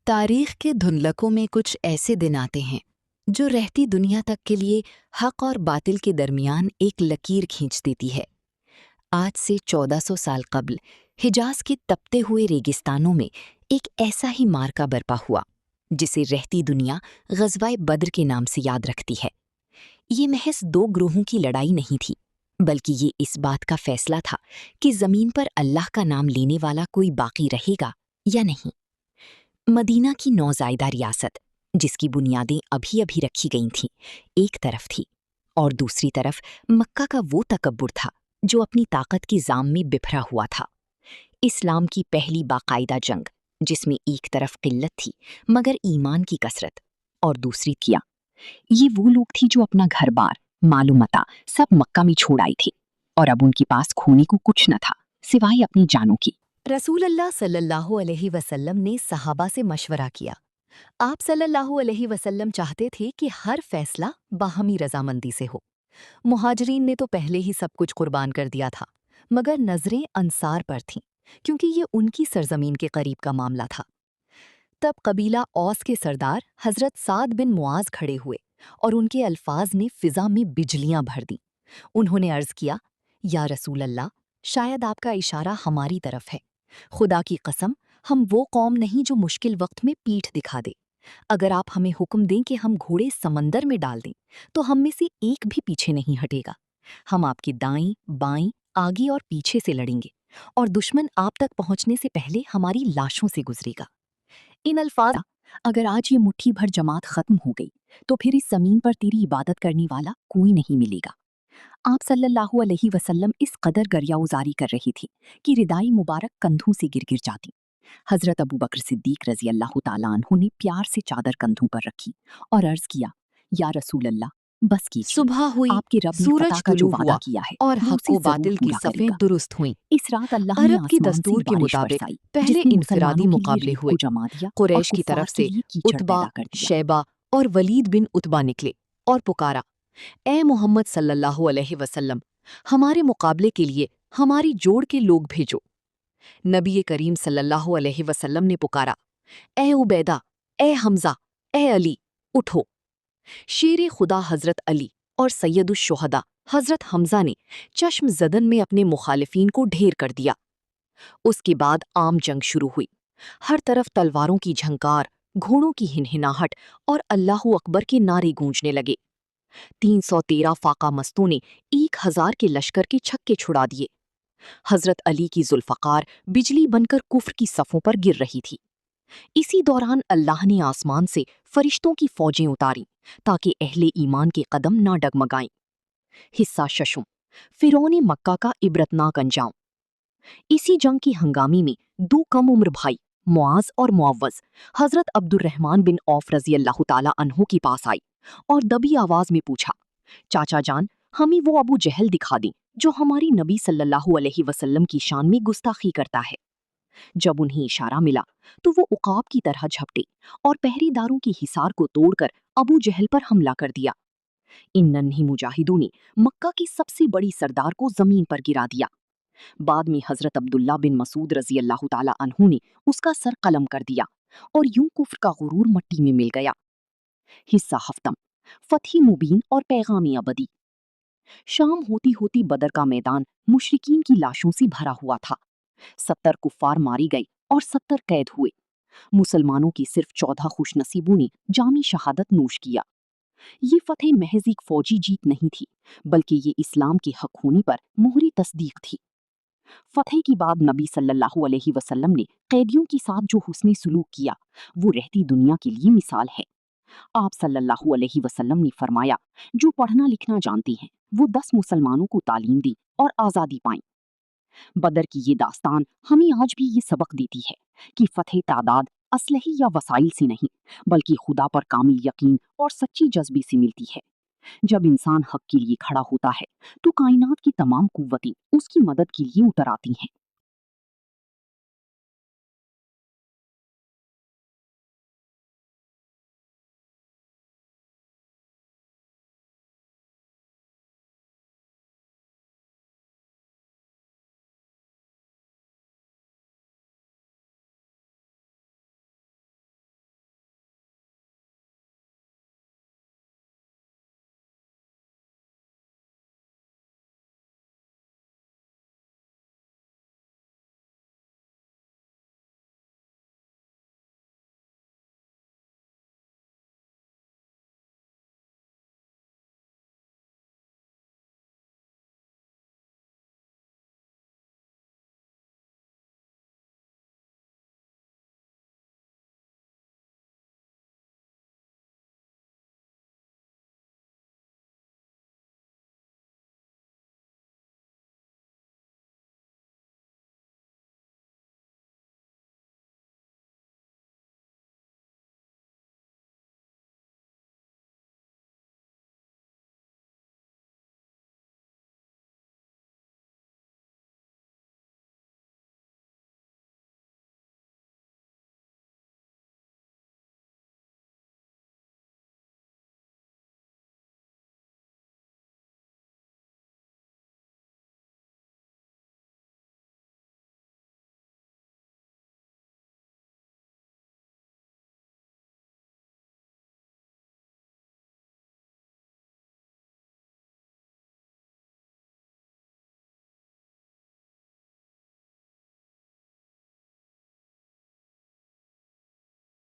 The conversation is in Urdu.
تاریخ کے دھندلکوں میں کچھ ایسے دن آتے ہیں جو رہتی دنیا تک کے لیے حق اور باطل کے درمیان ایک لکیر کھینچ دیتی ہے۔ آج سے 1400 سال قبل حجاز کے تپتے ہوئے ریگستانوں میں ایک ایسا ہی معرکہ برپا ہوا جسے رہتی دنیا غزوہ بدر کے نام سے یاد رکھتی ہے۔ یہ محض دو گروہوں کی لڑائی نہیں تھی، بلکہ یہ اس بات کا فیصلہ تھا کہ زمین پر اللہ کا نام لینے والا کوئی باقی رہے گا یا نہیں۔ مدینہ کی نوزائیدہ ریاست، جس کی بنیادیں ابھی رکھی گئی تھیں، ایک طرف تھی، اور دوسری طرف مکہ کا وہ تکبر تھا جو اپنی طاقت کی زام میں بکھرا ہوا تھا۔ اسلام کی پہلی باقاعدہ جنگ، جس میں ایک طرف قلت تھی مگر ایمان کی کثرت، اور دوسری کیا یہ وہ لوگ تھی جو اپنا گھر بار، مال و متاع سب مکہ میں چھوڑ آئی تھی، اور اب ان کے پاس کھونے کو کچھ نہ تھا سوائے اپنی جانوں کی۔ رسول اللہ صلی اللہ علیہ وسلم نے صحابہ سے مشورہ کیا۔ آپ صلی اللہ علیہ وسلم چاہتے تھے کہ ہر فیصلہ باہمی رضامندی سے ہو۔ مہاجرین نے تو پہلے ہی سب کچھ قربان کر دیا تھا، مگر نظریں انصار پر تھیں، کیونکہ یہ ان کی سرزمین کے قریب کا معاملہ تھا۔ تب قبیلہ اوس کے سردار حضرت سعد بن معاذ کھڑے ہوئے، اور ان کے الفاظ نے فضا میں بجلیاں بھر دیں۔ انہوں نے عرض کیا، یا رسول اللہ، شاید آپ کا اشارہ ہماری طرف ہے۔ خدا کی قسم، ہم وہ قوم نہیں جو مشکل وقت میں پیٹھ دکھا دے۔ اگر آپ ہمیں حکم دیں کہ ہم گھوڑے سمندر میں ڈال دیں تو ہم میں سے ایک بھی پیچھے نہیں ہٹے گا۔ ہم آپ کے دائیں بائیں، آگے اور پیچھے سے لڑیں گے، اور دشمن آپ تک پہنچنے سے پہلے ہماری لاشوں سے گزرے گا۔ ان الفاظ، اگر آج یہ مٹھی بھر جماعت ختم ہو گئی تو پھر اس زمین پر تیری عبادت کرنے والا کوئی نہیں ملے گا۔ آپ صلی اللہ علیہ وسلم اس قدر گریہ ازاری کر رہی تھی کہ ردائی مبارک کندھوں سے گر جاتی۔ حضرت ابو بکر صدیق رضی اللہ تعالیٰ عنہ نے پیار سے چادر کندھوں پر رکھی اور عرض کیا، یا رسول اللہ، بس کیجیے۔ صبح ہوئی، آپ کے رب نے سورج فتح کا جو طلوع وعدہ ہوا کیا ہے اور وہ حق اسے و ضرور باطل کی پورا کرے صفیں گا۔ درست ہوئیں۔ اس رات اللہ نے عرب کی آسمان سے دستور کے بارش مطابق برسائی، پہلے جس نے انفرادی مسلمانوں کے لیے مقابلے ریت ہوئے۔ کو جما دیا اور قریش کی کفار طرف کے سے لیے کیچڑ عتبہ، پیدا کر دیا۔ شیبہ اور ولید بن عتبہ نکلے اور پکارا، اے محمد صلی اللہ علیہ وسلم، ہمارے مقابلے کے لیے ہماری جوڑ کے لوگ بھیجو۔ نبی کریم صلی اللہ علیہ وسلم نے پکارا، اے عبیدہ، اے حمزہ، اے علی، اٹھو۔ شیر خدا حضرت علی اور سید الشہداء حضرت حمزہ نے چشم زدن میں اپنے مخالفین کو ڈھیر کر دیا۔ اس کے بعد عام جنگ شروع ہوئی۔ ہر طرف تلواروں کی جھنکار، گھوڑوں کی ہنہناہٹ اور اللہ اکبر کے نعرے گونجنے لگے۔ 313 فاقہ مستوں نے 1000 کے لشکر کے چھکے چھڑا دیے۔ حضرت علی کی ذوالفقار بجلی بن کر کفر کی صفوں پر گر رہی تھی۔ اسی دوران اللہ نے آسمان سے فرشتوں کی فوجیں اتاریں تاکہ اہل ایمان کے قدم نہ ڈگمگائیں۔ حصہ ششم، فرعون مکہ کا عبرتناک انجام۔ اسی جنگ کی ہنگامی میں دو کم عمر بھائی معاذ اور معوذ حضرت عبد الرحمن بن عوف رضی اللہ تعالیٰ عنہ کے پاس آئی اور دبی آواز میں پوچھا، چاچا جان، ہمیں وہ ابو جہل دکھا دیں جو ہماری نبی صلی اللہ علیہ وسلم کی شان میں گستاخی کرتا ہے۔ جب انہیں اشارہ ملا تو وہ عقاب کی طرح جھپٹے اور پہرے داروں کی حصار کو توڑ کر ابو جہل پر حملہ کر دیا۔ ان ننھے مجاہدوں نے مکہ کے سب سے بڑی سردار کو زمین پر گرا دیا۔ بعد میں حضرت عبداللہ بن مسعود رضی اللہ تعالیٰ عنہ نے اس کا سر قلم کر دیا اور یوں کفر کا غرور مٹی میں مل گیا۔ حصہ ہفتم، فتح مبین اور پیغام ابدی۔ شام ہوتی ہوتی بدر کا میدان مشرکین کی لاشوں سے بھرا ہوا تھا۔ 70 کفار ماری گئے اور 70 قید ہوئے۔ مسلمانوں کی صرف 14 خوش نصیبوں نے جامی شہادت نوش کیا۔ یہ فتح محض ایک فوجی جیت نہیں تھی، بلکہ یہ اسلام کے حق ہونے پر مہری تصدیق تھی۔ فتح کے بعد نبی صلی اللہ علیہ وسلم نے قیدیوں کے ساتھ جو حسن سلوک کیا وہ رہتی دنیا کے لیے مثال ہے۔ آپ صلی اللہ علیہ وسلم نے فرمایا، جو پڑھنا لکھنا جانتے ہیں وہ 10 مسلمانوں کو تعلیم دیں اور آزادی پائیں۔ بدر کی یہ داستان ہمیں آج بھی یہ سبق دیتی ہے کہ فتح تعداد، اسلحے یا وسائل سے نہیں بلکہ خدا پر کامل یقین اور سچی جذبے سے ملتی ہے۔ جب انسان حق کے لیے کھڑا ہوتا ہے تو کائنات کی تمام قوتیں اس کی مدد کے لیے اتر آتی ہیں۔